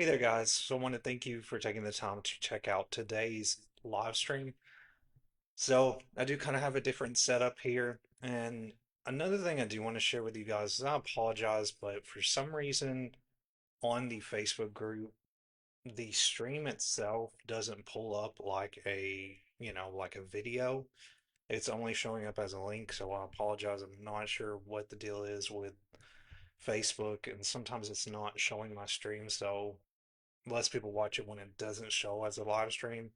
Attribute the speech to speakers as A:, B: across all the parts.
A: Hey there, guys. So I want to thank you for taking the time to check out today's live stream. So I do kind of have a different setup here. And another thing I do want to share with you guys is I apologize, but for some reason on the Facebook group, the stream itself doesn't pull up like like a video. It's only showing up as a link, so I apologize. I'm not sure what the deal is with Facebook, and sometimes it's not showing my stream, so less people watch it when it doesn't show as a live stream.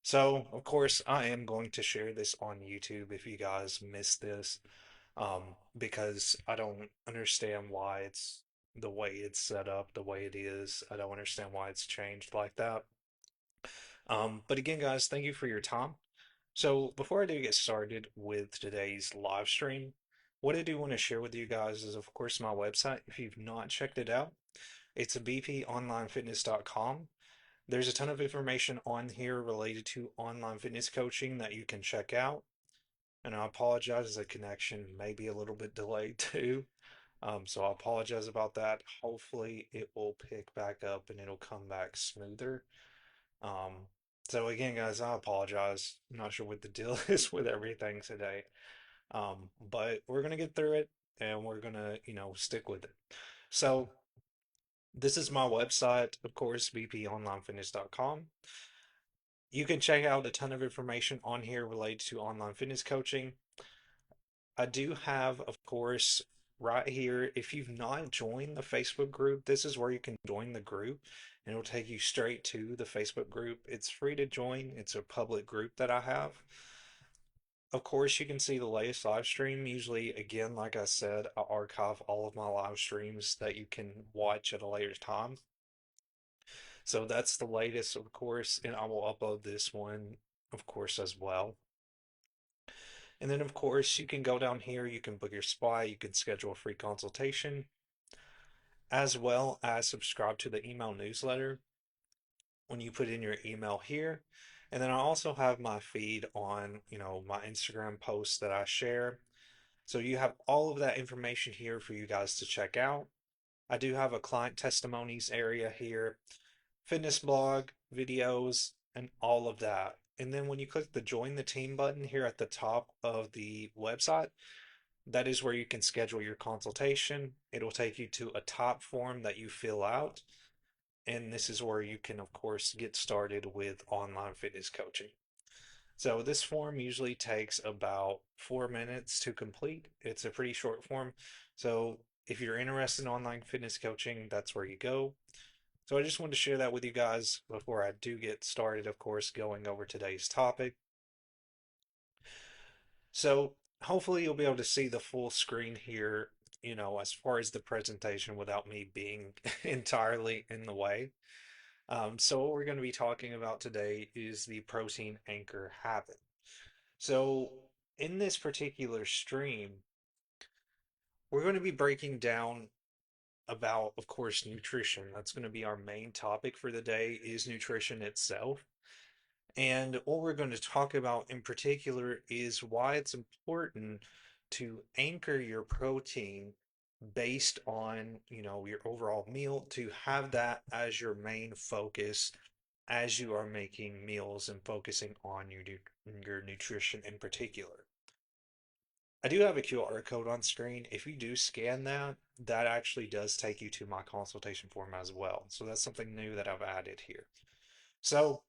A: So, of course, I am going to share this on YouTube if you guys missed this, because I don't understand why it's the way it's set up, the way it is. I don't understand why it's changed like that. But again, guys, thank you for your time. So, before I do get started with today's live stream, what I do want to share with you guys is, of course, my website. If you've not checked it out, it's bponlinefitness.com. There's a ton of information on here related to online fitness coaching that you can check out. And I apologize, the connection may be a little bit delayed too. So I apologize about that. Hopefully it will pick back up and it'll come back smoother. Um, so again, guys, I apologize. I'm not sure what the deal is with everything today. But we're gonna get through it and we're gonna, stick with it. So this is my website, of course, bponlinefitness.com. You can check out a ton of information on here related to online fitness coaching. I do have, of course, right here, if you've not joined the Facebook group, this is where you can join the group and it'll take you straight to the Facebook group. It's free to join, it's a public group that I have. Of course, you can see the latest live stream. Usually, again, like I said, I archive all of my live streams that you can watch at a later time. So that's the latest, of course, and I will upload this one, of course, as well. And then, of course, you can go down here, you can book your spot, you can schedule a free consultation, as well as subscribe to the email newsletter when you put in your email here. And then I also have my feed on, my Instagram posts that I share. So you have all of that information here for you guys to check out. I do have a client testimonies area here, fitness blog, videos, and all of that. And then when you click the join the team button here at the top of the website, that is where you can schedule your consultation. It'll take you to a top form that you fill out. And this is where you can, of course, get started with online fitness coaching. So this form usually takes about 4 minutes to complete. It's a pretty short form. So if you're interested in online fitness coaching, that's where you go. So I just wanted to share that with you guys before I do get started, of course, going over today's topic. So hopefully you'll be able to see the full screen here, as far as the presentation without me being entirely in the way. So what we're going to be talking about today is the protein anchor habit. So in this particular stream, we're going to be breaking down about, of course, nutrition. That's going to be our main topic for the day is nutrition itself. And what we're going to talk about in particular is why it's important to anchor your protein based on, your overall meal, to have that as your main focus as you are making meals and focusing on your nutrition in particular. I do have a QR code on screen. If you do scan that, that actually does take you to my consultation form as well. So that's something new that I've added here. So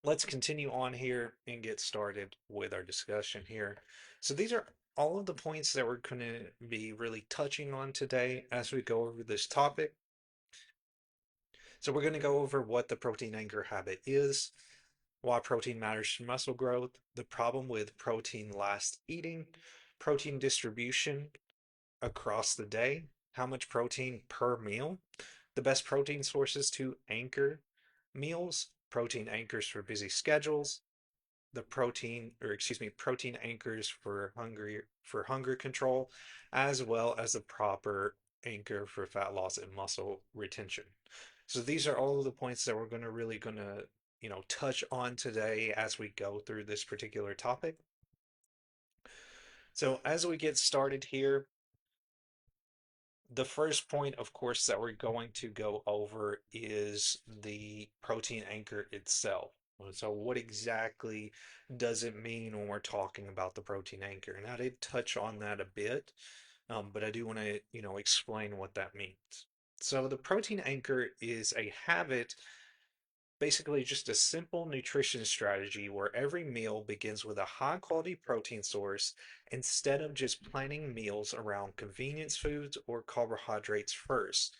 A: let's continue on here and get started with our discussion here. So these are all of the points that we're going to be really touching on today as we go over this topic. So we're going to go over what the protein anchor habit is, why protein matters to muscle growth, the problem with protein last eating, protein distribution across the day, how much protein per meal, the best protein sources to anchor meals, protein anchors for busy schedules, the protein anchors for hunger control, as well as the proper anchor for fat loss and muscle retention. So these are all of the points that we're going to touch on today as we go through this particular topic. So as we get started here, the first point, of course, that we're going to go over is the protein anchor itself. So, what exactly does it mean when we're talking about the protein anchor? And I did touch on that a bit, but I do want to, explain what that means. So, the protein anchor is a habit, basically just a simple nutrition strategy where every meal begins with a high quality protein source instead of just planning meals around convenience foods or carbohydrates first.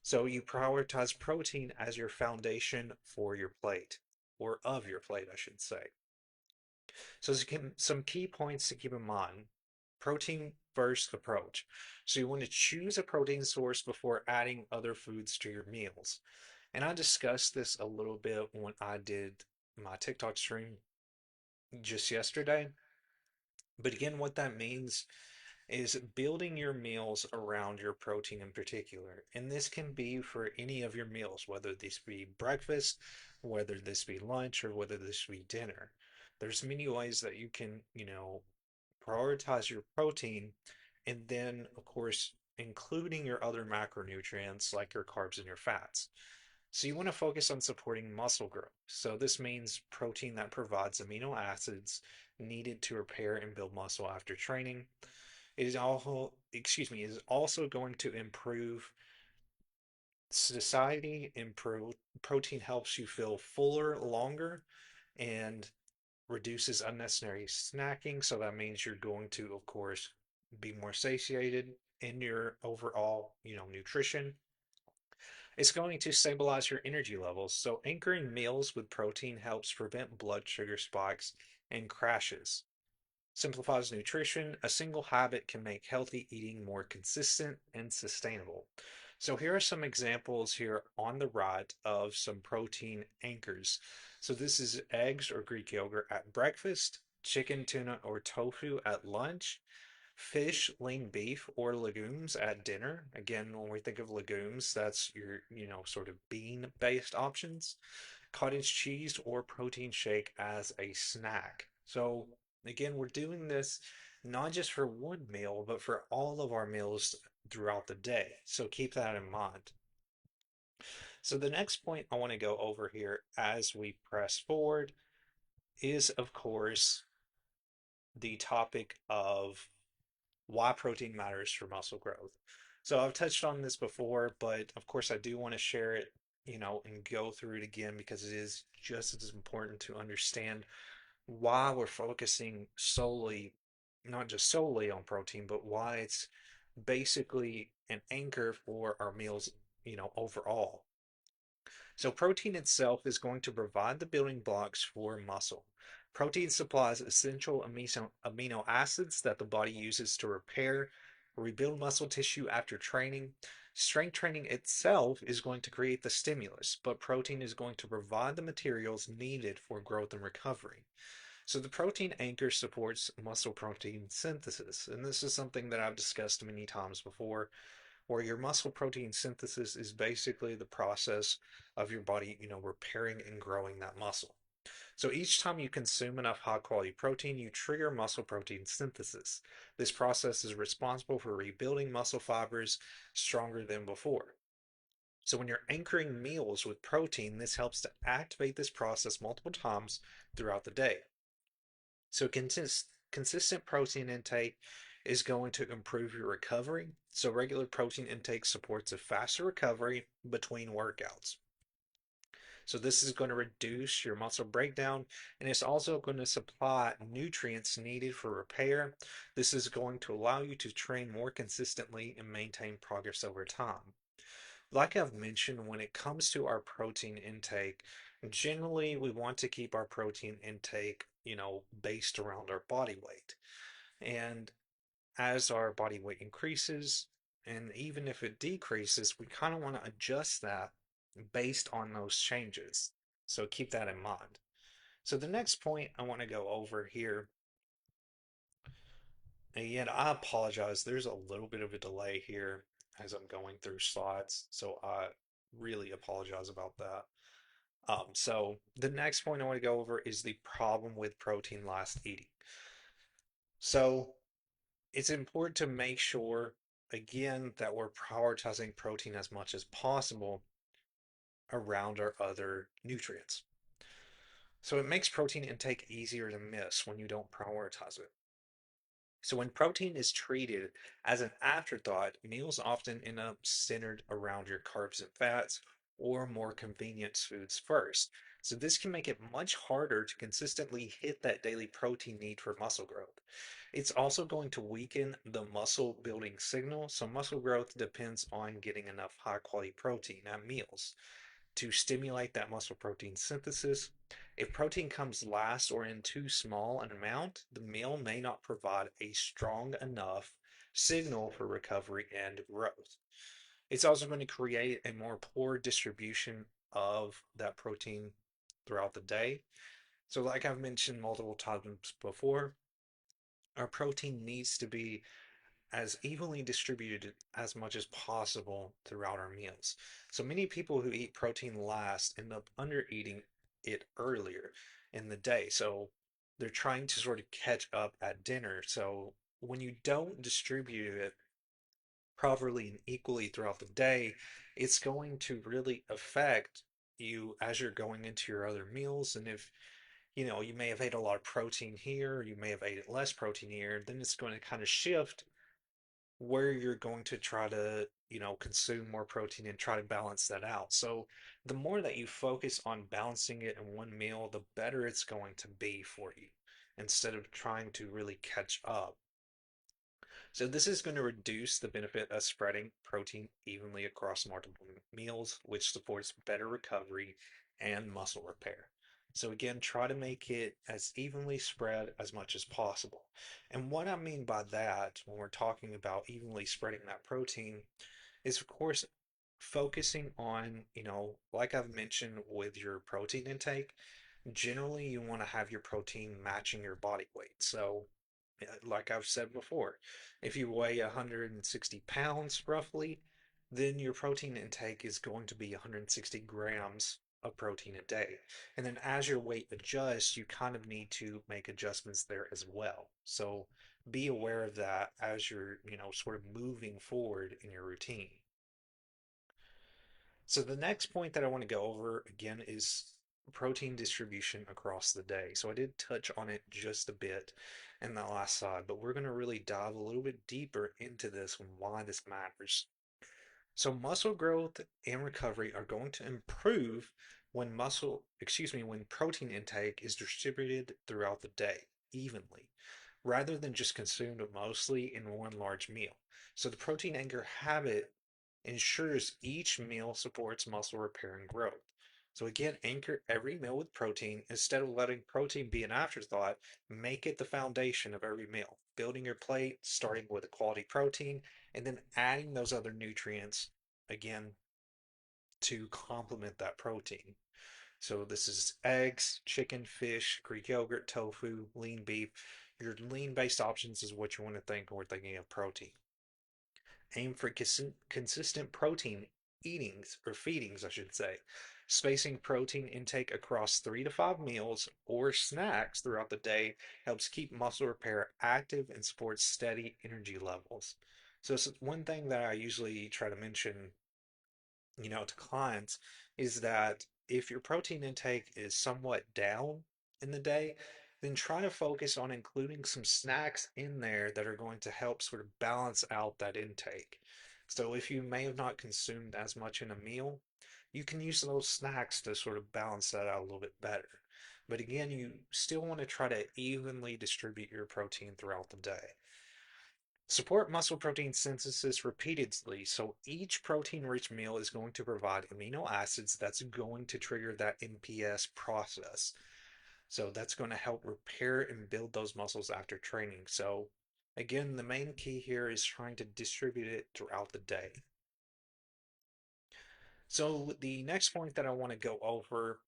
A: So you prioritize protein as your foundation for your plate, or of your plate, I should say. So some key points to keep in mind. Protein first approach. So you want to choose a protein source before adding other foods to your meals. And I discussed this a little bit when I did my TikTok stream just yesterday. But again, what that means is building your meals around your protein in particular. And this can be for any of your meals, whether this be breakfast, whether this be lunch, or whether this be dinner. There's many ways that you can, prioritize your protein and then, of course, including your other macronutrients like your carbs and your fats. So you want to focus on supporting muscle growth. So this means protein that provides amino acids needed to repair and build muscle after training. It is also, is also going to improve satiety, improve protein helps you feel fuller longer and reduces unnecessary snacking. So that means you're going to, of course, be more satiated in your overall, nutrition. It's going to stabilize your energy levels, so anchoring meals with protein helps prevent blood sugar spikes and crashes. Simplifies nutrition. A single habit can make healthy eating more consistent and sustainable. So here are some examples here on the right of some protein anchors. So this is eggs or Greek yogurt at breakfast, chicken, tuna, or tofu at lunch, fish, lean beef, or legumes at dinner. Again, when we think of legumes, that's your, sort of bean-based options. Cottage cheese or protein shake as a snack. So again, we're doing this not just for one meal, but for all of our meals throughout the day. So keep that in mind. So the next point I want to go over here as we press forward is, of course, the topic of why protein matters for muscle growth. So I've touched on this before, but of course I do want to share it, and go through it again because it is just as important to understand why we're focusing solely, not just solely on protein, but why it's basically an anchor for our meals, overall. So protein itself is going to provide the building blocks for muscle. Protein supplies essential amino acids that the body uses to repair, rebuild muscle tissue after training. Strength training itself is going to create the stimulus, but protein is going to provide the materials needed for growth and recovery. So the protein anchor supports muscle protein synthesis, and this is something that I've discussed many times before, where your muscle protein synthesis is basically the process of your body, repairing and growing that muscle. So each time you consume enough high quality protein, you trigger muscle protein synthesis. This process is responsible for rebuilding muscle fibers stronger than before. So when you're anchoring meals with protein, this helps to activate this process multiple times throughout the day. So consistent protein intake is going to improve your recovery. So regular protein intake supports a faster recovery between workouts. So this is going to reduce your muscle breakdown, and it's also going to supply nutrients needed for repair. This is going to allow you to train more consistently and maintain progress over time. Like I've mentioned, when it comes to our protein intake, generally we want to keep our protein intake, based around our body weight. And as our body weight increases, and even if it decreases, we kind of want to adjust that based on those changes. So keep that in mind. So the next point I want to go over here, and I apologize, there's a little bit of a delay here as I'm going through slides, so I really apologize about that. So the next point I want to go over is the problem with protein last eating. So it's important to make sure again, that we're prioritizing protein as much as possible around our other nutrients. So it makes protein intake easier to miss when you don't prioritize it. So when protein is treated as an afterthought, meals often end up centered around your carbs and fats or more convenient foods first. So this can make it much harder to consistently hit that daily protein need for muscle growth. It's also going to weaken the muscle building signal. So muscle growth depends on getting enough high quality protein at meals to stimulate that muscle protein synthesis. If protein comes last or in too small an amount, the meal may not provide a strong enough signal for recovery and growth. It's also going to create a more poor distribution of that protein throughout the day. So, like I've mentioned multiple times before, our protein needs to be as evenly distributed as much as possible throughout our meals. So many people who eat protein last end up under eating it earlier in the day. So they're trying to sort of catch up at dinner. So when you don't distribute it properly and equally throughout the day, it's going to really affect you as you're going into your other meals. And if you may have ate a lot of protein here, you may have ate less protein here, then it's going to kind of shift where you're going to try to, consume more protein and try to balance that out. So the more that you focus on balancing it in one meal, the better it's going to be for you instead of trying to really catch up. So this is going to reduce the benefit of spreading protein evenly across multiple meals, which supports better recovery and muscle repair. So again, try to make it as evenly spread as much as possible. And what I mean by that when we're talking about evenly spreading that protein is of course focusing on, like I've mentioned with your protein intake, generally you want to have your protein matching your body weight. So, like I've said before, if you weigh 160 pounds roughly, then your protein intake is going to be 160 grams of protein a day. And then as your weight adjusts, you kind of need to make adjustments there as well. So be aware of that as you're, sort of moving forward in your routine. So the next point that I want to go over again is protein distribution across the day. So I did touch on it just a bit in that last slide, but we're going to really dive a little bit deeper into this and why this matters. So muscle growth and recovery are going to improve when protein intake is distributed throughout the day evenly, rather than just consumed mostly in one large meal. So the protein anchor habit ensures each meal supports muscle repair and growth. So again, anchor every meal with protein instead of letting protein be an afterthought. Make it the foundation of every meal. Building your plate, starting with a quality protein, and then adding those other nutrients again to complement that protein. So this is eggs, chicken, fish, Greek yogurt, tofu, lean beef. Your lean based options is what you want to think when we're thinking of protein. Aim for consistent protein eatings or feedings, I should say. Spacing protein intake across 3 to 5 meals or snacks throughout the day helps keep muscle repair active and supports steady energy levels. So, it's one thing that I usually try to mention, to clients is that if your protein intake is somewhat down in the day, then try to focus on including some snacks in there that are going to help sort of balance out that intake. So if you may have not consumed as much in a meal, you can use those snacks to sort of balance that out a little bit better. But again, you still want to try to evenly distribute your protein throughout the day. Support muscle protein synthesis repeatedly. So each protein rich meal is going to provide amino acids that's going to trigger that MPS process. So that's going to help repair and build those muscles after training. So again, the main key here is trying to distribute it throughout the day. So the next point that I want to go over,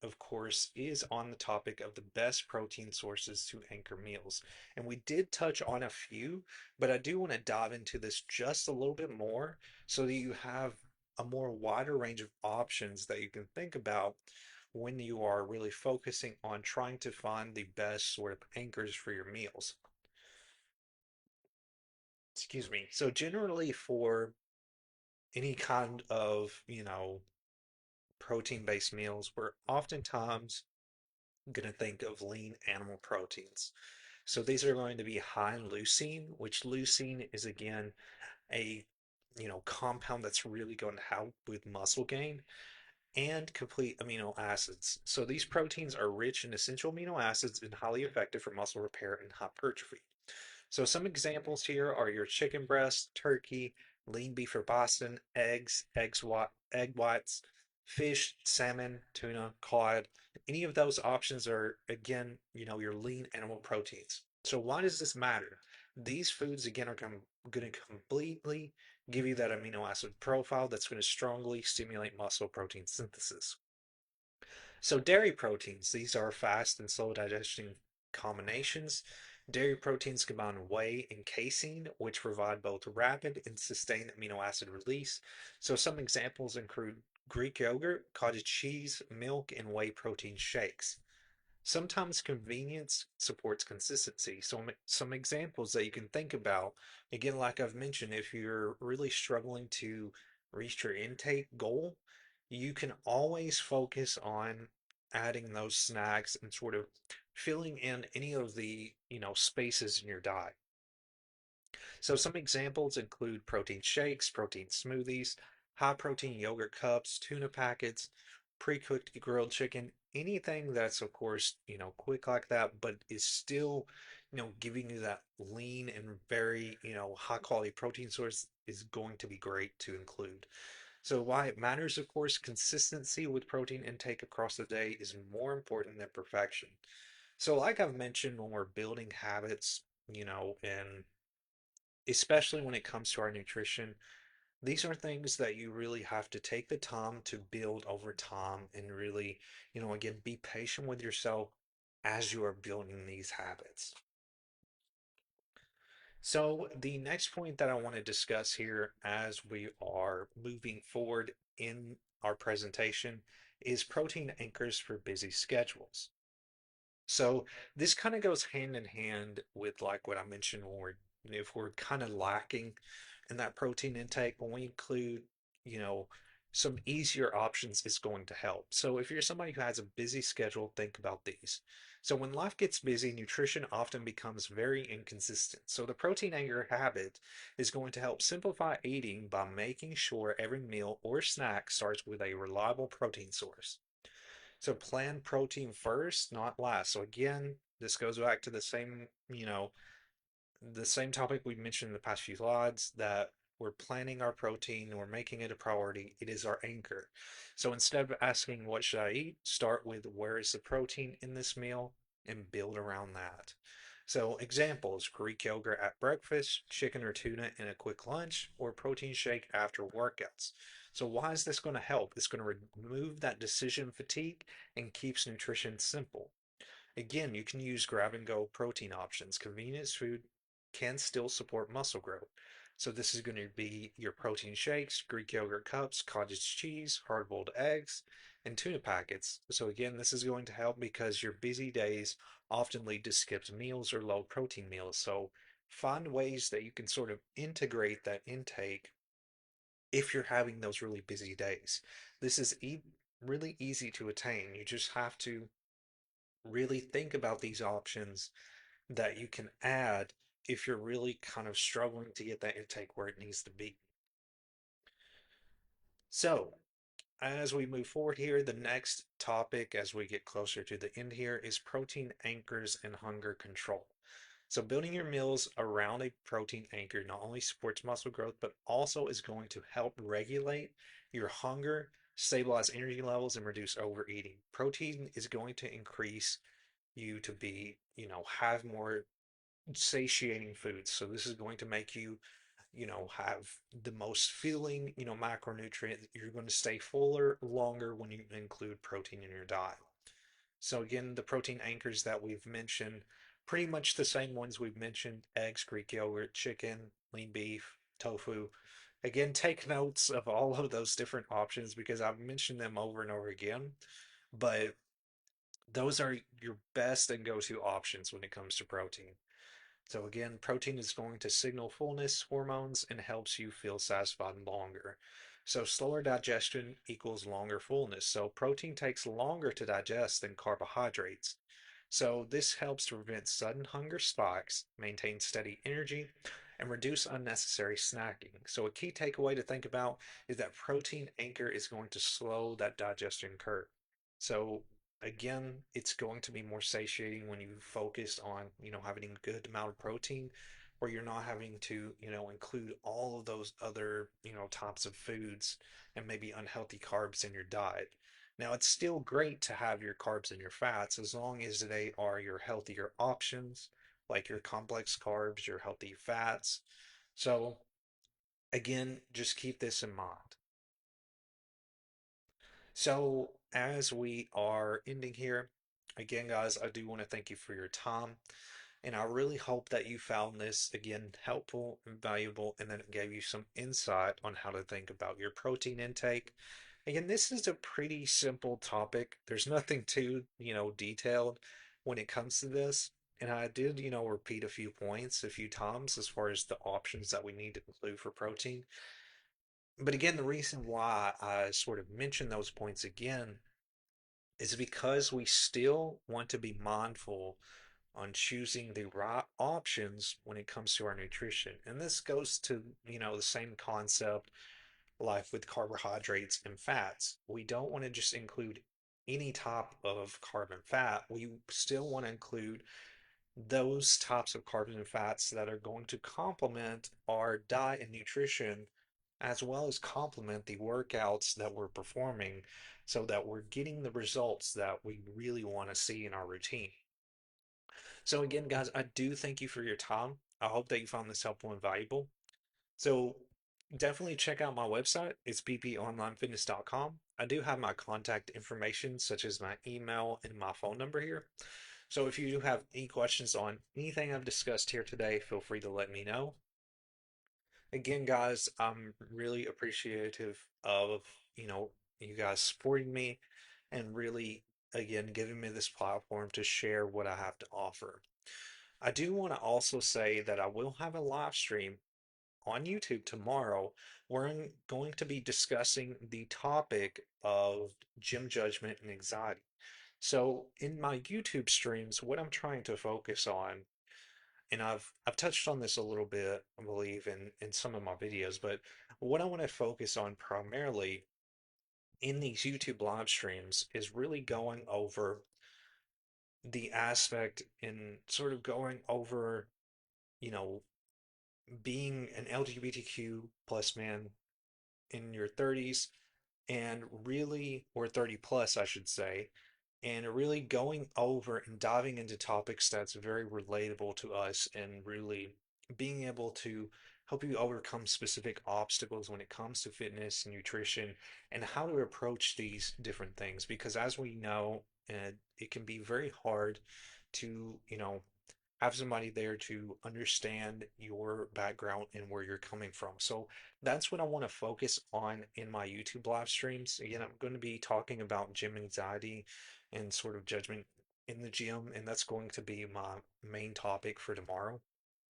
A: of course, is on the topic of the best protein sources to anchor meals. And we did touch on a few, but I do want to dive into this just a little bit more so that you have a more wider range of options that you can think about when you are really focusing on trying to find the best sort of anchors for your meals. excuse me. So generally for any kind of, protein-based meals, we're oftentimes going to think of lean animal proteins. So these are going to be high in leucine, which leucine is again a compound that's really going to help with muscle gain and complete amino acids. So these proteins are rich in essential amino acids and highly effective for muscle repair and hypertrophy. So some examples here are your chicken breast, turkey, lean beef or Boston, egg whites, fish, salmon, tuna, cod. Any of those options are again, your lean animal proteins. So why does this matter? These foods again are going to completely give you that amino acid profile that's going to strongly stimulate muscle protein synthesis. So dairy proteins, these are fast and slow digesting combinations. Dairy proteins combine whey and casein, which provide both rapid and sustained amino acid release. So some examples include Greek yogurt, cottage cheese, milk, and whey protein shakes. Sometimes convenience supports consistency. So some examples that you can think about, again, like I've mentioned, if you're really struggling to reach your intake goal, you can always focus on adding those snacks and sort of filling in any of the, spaces in your diet. So some examples include protein shakes, protein smoothies, high protein yogurt cups, tuna packets, pre-cooked grilled chicken, anything that's of course, quick like that, but is still, giving you that lean and very, high quality protein source is going to be great to include. So why it matters, of course, consistency with protein intake across the day is more important than perfection. So like I've mentioned, when we're building habits, and especially when it comes to our nutrition, these are things that you really have to take the time to build over time and really, again, be patient with yourself as you are building these habits. So, the next point that I want to discuss here as we are moving forward in our presentation is protein anchors for busy schedules. So this kind of goes hand in hand with like what I mentioned when if we're kind of lacking in that protein intake, when we include, you know, some easier options is going to help. So if you're somebody who has a busy schedule, think about these. So when life gets busy, nutrition often becomes very inconsistent. So the protein anchor habit is going to help simplify eating by making sure every meal or snack starts with a reliable protein source. So plan protein first, not last. So again, this goes back to the same topic we mentioned in the past few slides that we're planning our protein, we're making it a priority. It is our anchor. So instead of asking what should I eat, start with where is the protein in this meal and build around that. So examples, Greek yogurt at breakfast, chicken or tuna in a quick lunch, or protein shake after workouts. So why is this going to help? It's going to remove that decision fatigue and keeps nutrition simple. Again, you can use grab and go protein options. Convenience food can still support muscle growth. So this is going to be your protein shakes, Greek yogurt cups, cottage cheese, hard-boiled eggs, and tuna packets. So again, this is going to help because your busy days often lead to skipped meals or low protein meals. So find ways that you can sort of integrate that intake if you're having those really busy days. This is really easy to attain. You just have to really think about these options that you can add if you're really kind of struggling to get that intake where it needs to be. So, as we move forward here, the next topic as we get closer to the end here is protein anchors and hunger control. So, building your meals around a protein anchor not only supports muscle growth, but also is going to help regulate your hunger, stabilize energy levels, and reduce overeating. Protein is going to increase you to be, have more satiating foods. So this is going to make you, have the most filling, macronutrient. You're going to stay fuller longer when you include protein in your diet. So again, the protein anchors that we've mentioned, pretty much the same ones we've mentioned: eggs, Greek yogurt, chicken, lean beef, tofu. Again, take notes of all of those different options because I've mentioned them over and over again. But those are your best and go-to options when it comes to protein. So again, protein is going to signal fullness hormones and helps you feel satisfied longer. So slower digestion equals longer fullness. So protein takes longer to digest than carbohydrates. So this helps to prevent sudden hunger spikes, maintain steady energy, and reduce unnecessary snacking. So a key takeaway to think about is that protein anchor is going to slow that digestion curve. So again, it's going to be more satiating when you focus on, having a good amount of protein, where you're not having to, include all of those other, types of foods and maybe unhealthy carbs in your diet. Now, it's still great to have your carbs and your fats as long as they are your healthier options, like your complex carbs, your healthy fats. So, again, just keep this in mind. So, as we are ending here, again, guys, I do want to thank you for your time. And I really hope that you found this, again, helpful and valuable, and that it gave you some insight on how to think about your protein intake. Again, this is a pretty simple topic. There's nothing too, detailed when it comes to this. And I did, repeat a few points a few times as far as the options that we need to include for protein. But again, the reason why I sort of mention those points again is because we still want to be mindful on choosing the right options when it comes to our nutrition. And this goes to, the same concept like with carbohydrates and fats. We don't want to just include any type of carb and fat. We still want to include those types of carbs and fats that are going to complement our diet and nutrition, as well as complement the workouts that we're performing, so that we're getting the results that we really want to see in our routine. So again, guys, I do thank you for your time. I hope that you found this helpful and valuable. So definitely check out my website. It's bponlinefitness.com. I do have my contact information, such as my email and my phone number here. So if you do have any questions on anything I've discussed here today, feel free to let me know. Again, guys, I'm really appreciative of, you guys supporting me and really, again, giving me this platform to share what I have to offer. I do want to also say that I will have a live stream on YouTube tomorrow where I'm going to be discussing the topic of gym judgment and anxiety. So in my YouTube streams, what I'm trying to focus on, and I've touched on this a little bit, I believe, in some of my videos, but what I want to focus on primarily in these YouTube live streams is really going over the aspect in sort of going over, you know, being an LGBTQ plus man in your 30s and really, or 30 plus, I should say, and really going over and diving into topics that's very relatable to us and really being able to help you overcome specific obstacles when it comes to fitness and nutrition and how to approach these different things. Because as we know, it can be very hard to, have somebody there to understand your background and where you're coming from. So that's what I want to focus on in my YouTube live streams. Again, I'm going to be talking about gym anxiety and sort of judgment in the gym, and that's going to be my main topic for tomorrow.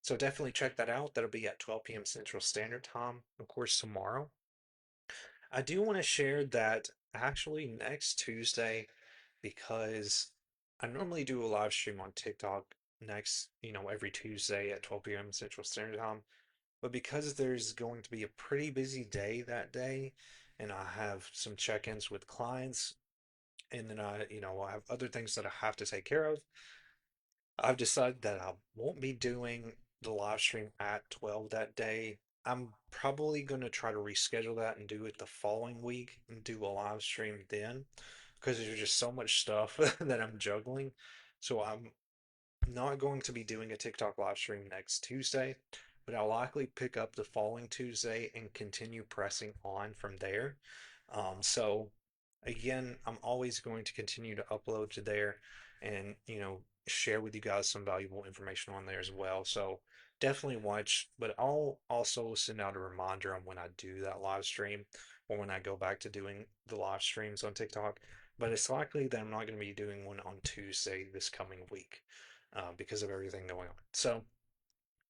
A: So definitely check that out. That'll be at 12 p.m. Central Standard Time, of course, tomorrow. I do want to share that actually next Tuesday, because I normally do a live stream on TikTok next, every Tuesday at 12 p.m. Central Standard Time. But because there's going to be a pretty busy day that day, and I have some check-ins with clients, and then I have other things that I have to take care of, I've decided that I won't be doing the live stream at 12 that day. I'm probably going to try to reschedule that and do it the following week and do a live stream then because there's just so much stuff that I'm juggling. So I'm not going to be doing a TikTok live stream next Tuesday, but I'll likely pick up the following Tuesday and continue pressing on from there. So again, I'm always going to continue to upload to there and, share with you guys some valuable information on there as well. So definitely watch, but I'll also send out a reminder on when I do that live stream or when I go back to doing the live streams on TikTok. But it's likely that I'm not going to be doing one on Tuesday this coming week because of everything going on. So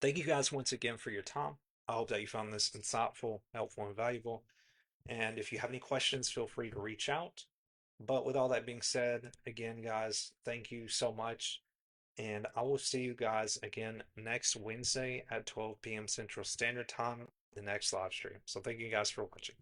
A: Thank you guys once again for your time. I hope that you found this insightful, helpful, and valuable. And if you have any questions, feel free to reach out. But with all that being said, again, guys, thank you so much. And I will see you guys again next Wednesday at 12 p.m. Central Standard Time, the next live stream. So thank you guys for watching.